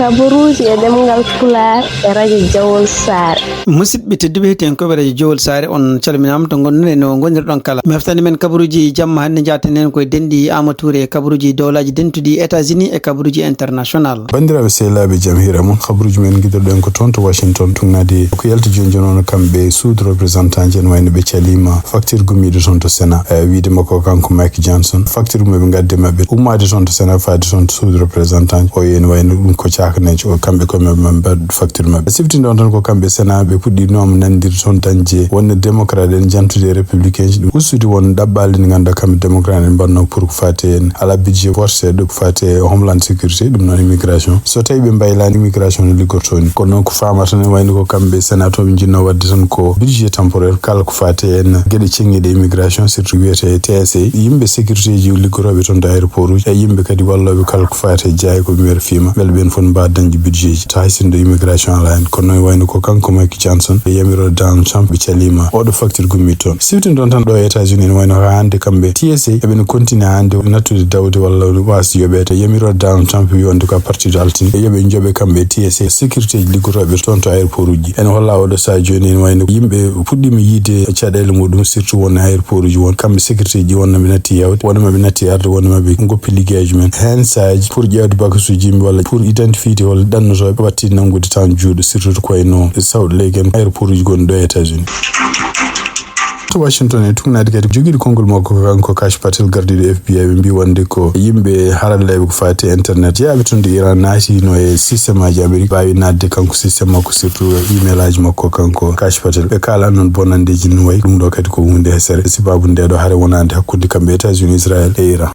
kaburuji e demngal Pulaar e radio Jawol Saare. musidɓe tedduɓe heten ko radio Jawol Saare on calminama to gonɗen no gonirɗon kala meftani men kabaruji jamma hande jattanen koye dendi Amatoure kabaruji dowlaji dentuɗi États-Unis e kabaruji international. bandiraɓe sehlaɓe jaam hira mon kabaruji men guiɗirɗen ko toon to Washington tugnade ko yalta joni noon kamɓe suudu représentant en wayno ɓe calima facture gummiɗo toon to Sénat wiide makko kanko Mike Johnson facture muɓe gadde mabɓe ummade toon to Sénat faade toon to suudu représentant o yen wayno ɗum ko cakaneji o kamɓe koye mabɓe facture mabɓe siftinde on tan ko kamɓe Sénat ɓe puɗɗinoma nandir toon dañje wonno démocrate en jantude républicain ji ɗum ustude won ɗaɓɓali ɗi ganduɗa kamɓe démocrate en mbanno pour ko fate en ala budget forcé ɗo ko fate homeland sécurité ɗum noon immigration so tawi ɓe mbaylani immigration no liggortoni kono noon ko famata ne wayno ko kamɓe Sénat to ɓe jinno wadde tan ko budget temporaire kala ko fate en gueɗe cengiɗe immigration surtout wiyete TSA yimɓe sécurité ji liggoroɓe toon to aéroport uji e yimɓe kadi walloɓe kala ko fate jeeya ko mbiyata fima beele ɓen fof mbawa dañde budget ji to haysindo immigration ala hen kono noon wayno ko kanko Mike Johnson e yamirode Donald Trump ɓe calima oɗo facture gummi toon siftinde ɗon tan ɗo e États-Unis ne wayno ha hande kamɓe TSA eɓene continue hande nattude dawde walla wasde yoɓede yamirode Donald Trump wiyonde ko a partir de altine e yoɓe jooɓe kamɓe TSA sécurité ji liggotoɓe toon to aéroport uji ene holla oɗo sa joni ene wayno yimɓe puɗɗima yiide caɗele muɗum surtout won aéroport uji won kamɓe sécurité ji wonnoɓe natti yawde wonnoɓe natti arde wonnoɓe goppi liggueji men hen saji pour ƴewde bakasuji yimɓe walla pour identifié walla ɗannotoɓe watti nangude tan juuɗo surtout koyno sawɗo leyken aéroport uji gonɗi ɗo e États-Unis to Washington e tugnade kadi joguiɗo konngol makko kanko Kash Patel gardiɗo FBI ɓe mbi wonde ko yimɓe haralleɓe ko fati internet jeeyaɓe toon de Iran naatino e systéme aji Amérique mbawi nadde kanko systéme makko surtout email aji makko kanko Kash Patel ɓe kala noon bonandeji no wayi ɗum ɗo kadi ko hunde hesere sibabu nde ɗo haare wonande hakkude kamɓe États-Unis Israël e Iran.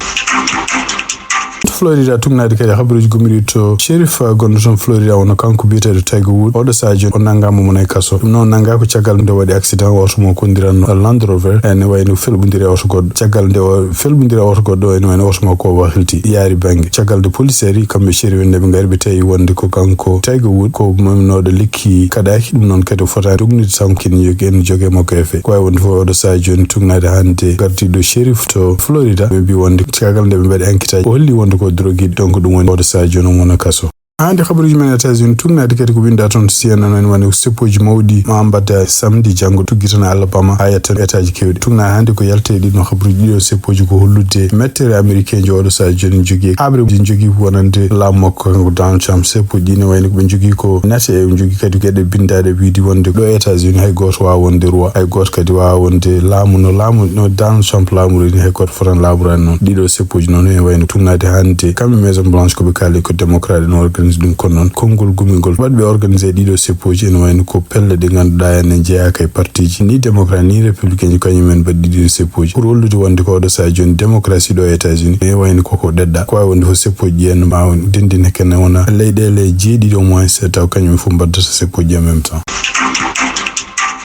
Florida tugnade kadi habaruji gomiri to Sheriff gonɗo toon Florida wono kanko biyeteɗo Tiger Woods oɗo sadio o nanggama mon e kaso ɗum noon nangga ko caggal nde waɗi accident oto mo kondiranno Land Rover ene wayno felɓodiri oto goɗɗo caggal nde o felɓodiri oto goɗɗo ene wayno oto makko o wahilti yaari banggue caggal nde police ari kamɓe sheriff en ɓe gari ɓe tawi wonde ko kanko Tiger Woods ko mamnoɗo lekki kaɗaki ɗum noon kadi o fotani ɗugnude tankine en jogue makko e fe ko wawi wonde fof oɗo sadio joni tugnade hande gardiɗo sheriff to Florida ɓe mbi wonde caggal nde ɓe mbaɗi enquête aji o holli wonde ko drogue donc ɗum woni oɗo sadio noon wona kaso hande habaruji men États-Unis tugnade kadi ko winda toon CNN en woni seppoji mawɗi ma mbadda samedi janggo tuggitana Alabama ha yettan étaji kewɗi tugnade hande ko yalte ɗiɗo habaruji ɗiɗo seppoji ko hollude mettere américain jo oɗo sadio joni jogui habre jogui wonande laamu makko kanko Donald Trump seppoji ɗi ne wayno ɓe jogui ko nate e jogui kadi gueɗe bindade wiidi wonde ɗo États-Unis hay goto wawa wonde roi hay goto kadi wawa wonde laamu no Donald Trump laamuri hay goto fotan laaburani noon ɗiɗo seppoji noon e wayno tugnade hande kamɓe Maison Blanche koɓe kaali ko démocrate no ɗum kono noon konngol gumigol waɗɓe organisé ɗiɗo seppoji ene wayno ko pelle ɗe ganduɗa ene jeeyaka e partiji ni démocrate ni républicain ji kañumen mbaɗi ɗiɗo seppoji pour hollude wonde ko oɗo sa joni démocratie ɗo e États-Unis e wayno koko ɗeɗɗa ko wawi wonde fof seppoji ɗi henno ma dendine kene wona leyɗele jeeɗiɗi au moins taw kañumen fof mbaddata seppoji en même temps.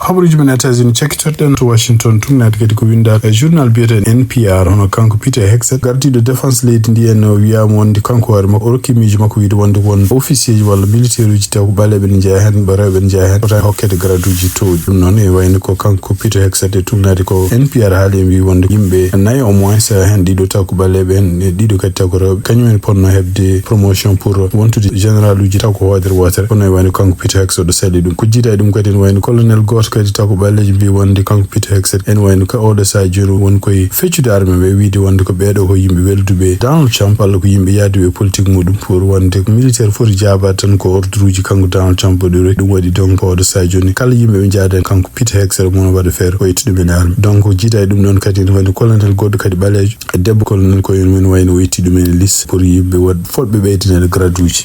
habaruji men États-Unis cekkitorɗen to Washington tugnade kadi ko winda journal biyeten NPR hono kanko Peter Hegseth gardiɗo défense leydi ndi en wiyama wonde kanko hoore makko o rokki miijo makko wiide wonde won officier ji walla militaire uji taw ko baleɓe ne jeeya hen ɓe rewɓe ne jeeya hen fota hokkede grade uji towɗi ɗum noon e wayno ko kanko Peter Hegseth e tugnade ko NPR haali e mbi wonde yimɓe nayyi au moins hen ɗiɗo taw ko baleɓe hen ɗiɗo kadi taw ko rewɓe kañumen ponno hebde promotion pour wontude général uji taw ko hoodere wotere kono e wayno kanko Peter Hegseth ɗo sali ɗum ko jiida e ɗum kadi ne wayno colonel goto kadi taw ko ɓalleji mbi wonde kanko Peter Hegseth en wayno ka oɗo sa joni woni koye feccude arme ɓe wiide wonde ko ɓeeɗo ko yimɓe welduɓe Donald Trump walla ko yimɓe yaaduɓe politique muɗum pour wonde militaire foti jabade tan ko ordre uji kanko Donald Trump waɗi rek ɗum waɗi donc oɗo sa joni kala yimɓe ɓe jaada kanko Peter Hegseth mono waɗa feere ko yettude men arme donc jiida e ɗum noon kadi ne wayno colonel goɗɗo kadi ɓalejo e debbo colonel ko en wayno o yetti ɗumen liste pour yimɓe fotɓe ɓeydinede grade uji.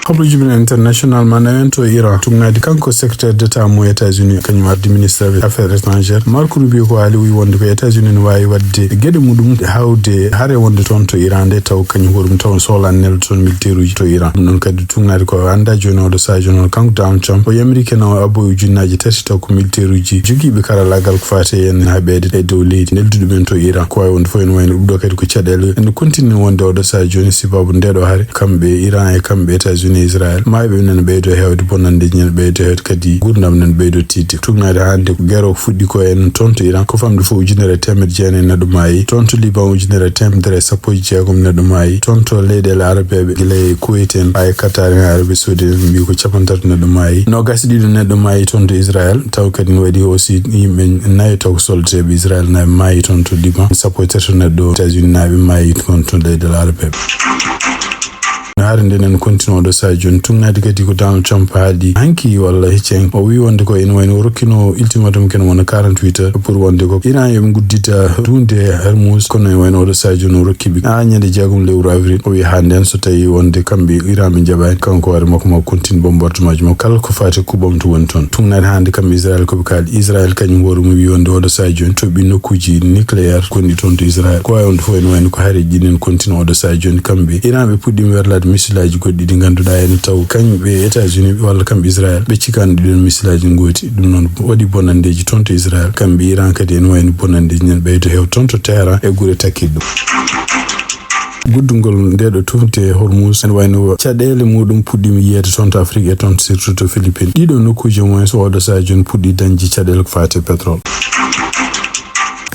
habaruji men international manawen to Iran tugnade kanko secrétaire d'état mo États-Unis kañum ardi ministre des affaires étrangères Marco Rubio ko haali wi wonde ko États-Unis ne wawi wadde gueɗe muɗum hawde haare wonde toon to Iran nde taw kañum hoɗum taw sohlan nelde toon militaire uji to Iran ɗum noon kadi tugnade ko anda joni oɗo sa joni on kanko Donald Trump o américain o aboye ujunnaji tati taw ko militaire uji joguiɓe karallagal ko fate en haɓede e dow leydi nelduɗo men to Iran ko wawi wonde fof en wayno ɗum ɗo kadi ko caɗele ene continue wonde oɗo sa joni sibabu ndeɗo haare kamɓe Iran e kamɓe États-Unis ene Israel maybe nan beydo hewde bonande nyen beydo hewde kadi gurdam nan beydo titi tugnade hande gero fuddi ko en tonto Iran ko famde fo ujunere temed jene nadu mayi tonto Liban ujunere temdere sappoji jeegom nadu mayi tonto leydel arabeɓe gila Kuwait en ay Qatar en Arabie Saoudite mbi ko capantati nadu mayi no gasi ɗiɗo nadu mayi tonto Israel taw kadi no waɗi aussi yimɓe nayi taw soldeteɓe Israel nayi mayi tonto Liban sappo e tato neddo États-Unis naɓe mayi tonto leydel arabeɓe naare ndenen continue do sa joni tugnade kadi ko Donald Trump haali hanki walla heccen o wi wonde ko ene wayno rokkino ultimatum ken wona 48 heures pour wonde ko Iran yoɓe guddita dunde Hormuz kono ene wayno do sa joni o rokkiɓe ñande jeegom lewru avril o wi ha nden so tawi wonde kamɓe Iran ɓe jaɓani kanko ware makko ma continue bombardement mo kala ko fati kuɓamto woni toon tugnade hande kamɓe Israel koɓe kaali Israel kañum hoore mum wi wonde oɗo sa joni toɓi nokkuji nucléaire konni toon to Israel ko wawi wonde fof ene wayno ko haare jiɗen continue oɗo sa joni kamɓe Iran ɓe puɗɗima werlade misilaji goɗɗi ɗi ganduɗa ene taw kañɓe États-Unis walla kamɓe Israel ɓe cikano ɗiɗon misilaji gooti ɗum noon waɗi bonandeji toon to Israel kamɓe Iran kadi ene wayno bonandeji nen ɓeydo heew toon to Téhéran e guure takkiɗo guddugol ndeɗo tufte Hormuz en wayno caɗele muɗum puɗɗimi yiyede toon to Afrique e toon surtout to Philippines ɗiɗo nokkuji moins so oɗo sa joni puɗɗi dañji caɗele ko fate pétrole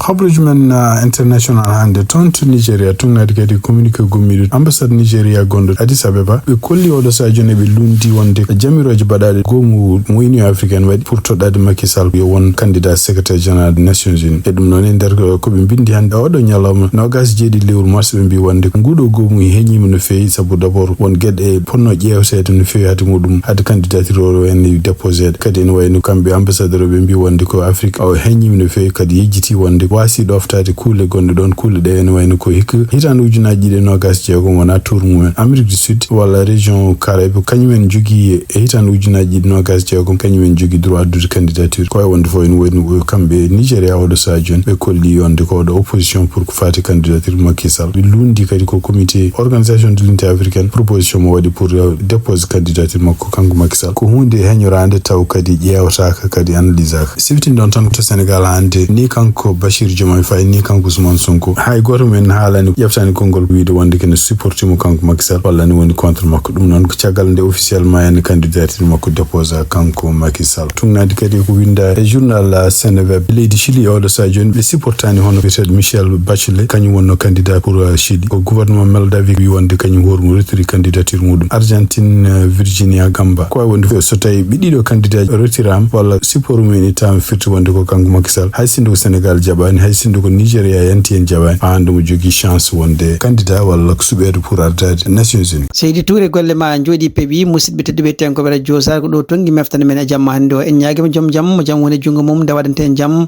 habruji men international hande toon to Nigeria tugnade kadi communiqué gommiɗo ambassade Nigeria gonɗo Addis Abeba ɓe kolli oɗo sa joni ɓe lundi wonde jamiroje baɗaɗe gomu mo Union africaine waɗi pour toɗɗade Macky Sall yo won candidat secrétaire général des Nations Unies e ɗum noon e nder koɓe bindi hande oɗo ñalawma nogas jeeɗi lewru mars ɓe mbi wonde nguɗo gomu heñima no fewi saabu d' abord won gueɗe ponno ƴewtede no fewi hade muɗum hade candidature o en déposé kadi ene wayno kamɓe ambassadeur ɓe mbi wonde ko Afrique o heñima no fewi kadi yejjiti wonde wasi ɗoftade kuule gonɗe ɗon kuule ɗe ene wayno ko hikka hitande ujunaji ɗiɗi nogas jeegom wona tour mumen Amérique du Sud walla région Caraïbe kañumen jogui e hitande ujunaji ɗiɗi nogas jeegom kañumen jogui droit addude candidature ko wonde fof ene wayno kamɓe Nigéria oɗo sa joni ɓe kolli yonde ko oɗo opposition pour ko fati candidature Macky Sall ɓe lundi kadi ko comité organisation de l'unité africaine proposition mo waɗi pour dépose candidature makko kanko Macky Sall ko hunde heñorande taw kadi ƴewtaka kadi analysaka siftin ɗon tan to Sénégal hande ni kanko Bachir Diomaye Faye ni kanko Ousmane Sonko hay goto men haalani ƴeftani konngol wiide wonde kene supporti mo kanko Macky Sall walla ni woni contre makko ɗum noon ko caggal nde officiellement yani candidature makko déposa kanko Macky Sall tugnadi kadi ko winda e journal Seneweb leydi Chili oɗo sa joni ɓe supportani hono biyeteɗo Michel Bachelet kañum wonno candidat pour Chili ko gouvernement Moldavie wi wonde kañum hoore mum retiri candidature muɗum Argentine Virginia Gamba ko wawi wonde so tawi ɓe ɗiɗo candidat retirama walla support mumen ittama firti wonde ko kanko Macky Sall hay sinno ko Sénégal jaɓani hay sinno ko Nigéria yanti en jaɓani hande mo jogui chance wonde candidat walla ko suɓede pour ardade Nations Unies. Seydi Touré golle ma jooɗi peeɓi musidɓe tedduɓe tenkoɓe radio Sar ko ɗo tonggui meftande men e jamma hande o en ñaguima joom jaam mo jaam woni jungo mum nde waɗante en jaam